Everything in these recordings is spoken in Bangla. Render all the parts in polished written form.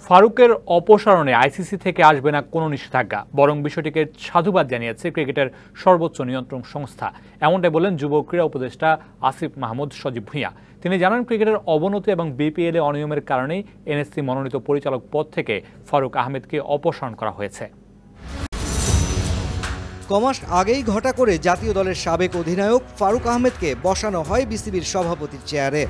ফারুকের অপসারণে আইসিসি থেকে আসবে না কোনো নিষেধাজ্ঞা, বরং বিষয়টিকে সাধুবাদ জানিয়েছে ক্রিকেটের সর্বোচ্চ নিয়ন্ত্রণ সংস্থা। এমনটাই বলেন যুব ক্রীড়া উপদেষ্টা আসিফ মাহমুদ সজীব ভূঁইয়া। তিনি জানান, ক্রিকেটের অবনতি এবং বিপিএলে অনিয়মের কারণেই এনএসসি মনোনীত পরিচালক পদ থেকে ফারুক আহমেদকে অপসারণ করা হয়েছে। কমাস আগেই ঘটা করে জাতীয় দলের সাবেক অধিনায়ক ফারুক আহমেদকে বসানো হয় বিসিবির সভাপতির চেয়ারে।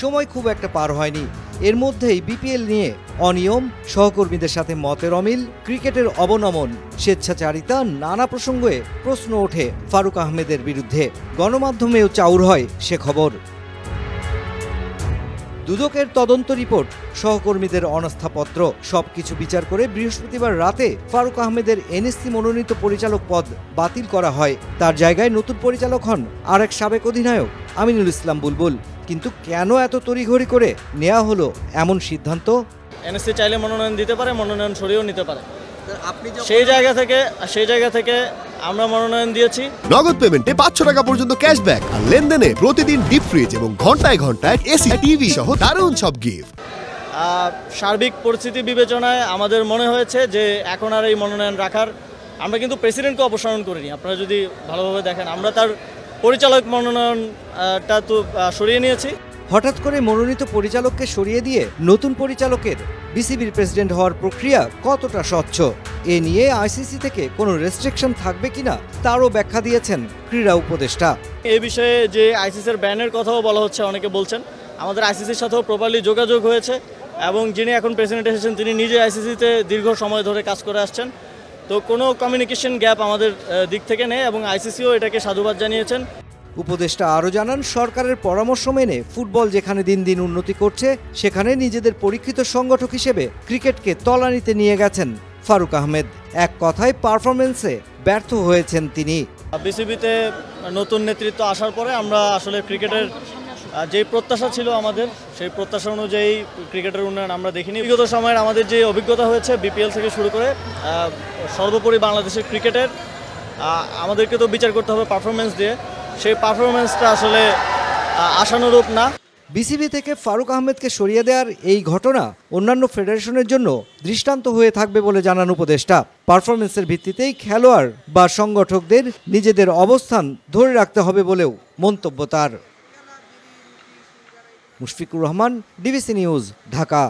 সময় খুব একটা পার হয়নি, এর মধ্যেই বিপিএল নিয়ে অনিয়ম, সহকর্মীদের সাথে মতের অমিল, ক্রিকেটের অবনমন, স্বেচ্ছাচারিতা, নানা প্রসঙ্গে প্রশ্ন ওঠে ফারুক আহমেদের বিরুদ্ধে। গণমাধ্যমেও চাউর হয় সে খবর। দুদকের তদন্ত রিপোর্ট, সহকর্মীদের অনাস্থাপত্র সবকিছু বিচার করে বৃহস্পতিবার রাতে ফারুক আহমেদের এনএসসি মনোনীত পরিচালক পদ বাতিল করা হয়। তার জায়গায় নতুন পরিচালক হন আরেক সাবেক অধিনায়ক আমিনুল ইসলাম বুলবুল। কিন্তু কেন এত তড়িঘড়ি করে নেওয়া হলো এমন সিদ্ধান্ত? এনএসসি চাইলে মনোনয়ন দিতে পারে, মনোনয়ন সরিয়েও নিতে পারে। সেই জায়গা থেকে আমরা মনোনয়ন দিয়েছি। নগদ পেমেন্টে 500 টাকা পর্যন্ত ক্যাশব্যাক আর লেনদেনে প্রতিদিন ডিপ ফ্রিজ এবং ঘন্টায় ঘন্টায় এসি, টিভি সহ দারুণ সব গিফট। সার্বিক পরিস্থিতি বিবেচনায় আমাদের মনে হয়েছে যে এখন আর এই মনোনয়ন রাখার, আমরা কিন্তু প্রেসিডেন্টকে অপসারণ করিনি। আপনারা যদি ভালোভাবে দেখেন, আমরা তার পরিচালক মনোনয়নটা তো সরিয়ে নিয়েছি। হঠাৎ করে মনোনীত পরিচালককে সরিয়ে দিয়ে নতুন পরিচালকের বিসিবির প্রেসিডেন্ট হওয়ার প্রক্রিয়া কতটা স্বচ্ছ, এ নিয়ে আইসিসি থেকে কোনো রেস্ট্রিকশন থাকবে কিনা তারও ব্যাখ্যা দিয়েছেন ক্রীড়া উপদেষ্টা। এই বিষয়ে যে আইসিসির ব্যানের কথাও বলা হচ্ছে, অনেকে বলছেন। আমাদের আইসিসির সাথেও প্রপারলি যোগাযোগ হয়েছে এবং যিনি এখন প্রেসিডেন্ট এসেছেন তিনি নিজে আইসিসিতে দীর্ঘ সময় ধরে কাজ করে আসছেন। তো কোনো কমিউনিকেশন গ্যাপ আমাদের দিক থেকে নেই এবং আইসিসিও এটাকে সাধুবাদ জানিয়েছেন। উপদেষ্টা আরও জানান, সরকারের পরামর্শ মেনে ফুটবল যেখানে দিন দিন উন্নতি করছে, সেখানে নিজেদের পরীক্ষিত সংগঠক হিসেবে ক্রিকেটকে তলানিতে নিয়ে গেছেন ফারুক আহমেদ। এক কথায় পারফরমেন্সে ব্যর্থ হয়েছেন তিনি। বিসিবিতে নতুন নেতৃত্ব আসার পরে আমরা আসলে ক্রিকেটের যেই প্রত্যাশা ছিল আমাদের, সেই প্রত্যাশা অনুযায়ী ক্রিকেটের উন্নয়ন আমরা দেখিনি। বিগত সময়ের আমাদের যে অভিজ্ঞতা হয়েছে বিপিএল থেকে শুরু করে সর্বোপরি বাংলাদেশের ক্রিকেটের, আমাদেরকে তো বিচার করতে হবে পারফরমেন্স দিয়ে। সেই পারফরমেন্সটা আসলে আশানুরূপ না। বিসিবি থেকে ফারুক আহমেদকে সরিয়ে দেওয়ার এই ঘটনা অন্যান্য ফেডারেশনের জন্য দৃষ্টান্ত হয়ে থাকবে বলে জানান উপদেষ্টা। পারফরমেন্সের ভিত্তিতেই খেলোয়াড় বা সংগঠকদের নিজেদের অবস্থান ধরে রাখতে হবে বলেও মন্তব্য তার। Mushfiqur Rahman, DBC news, Dhaka.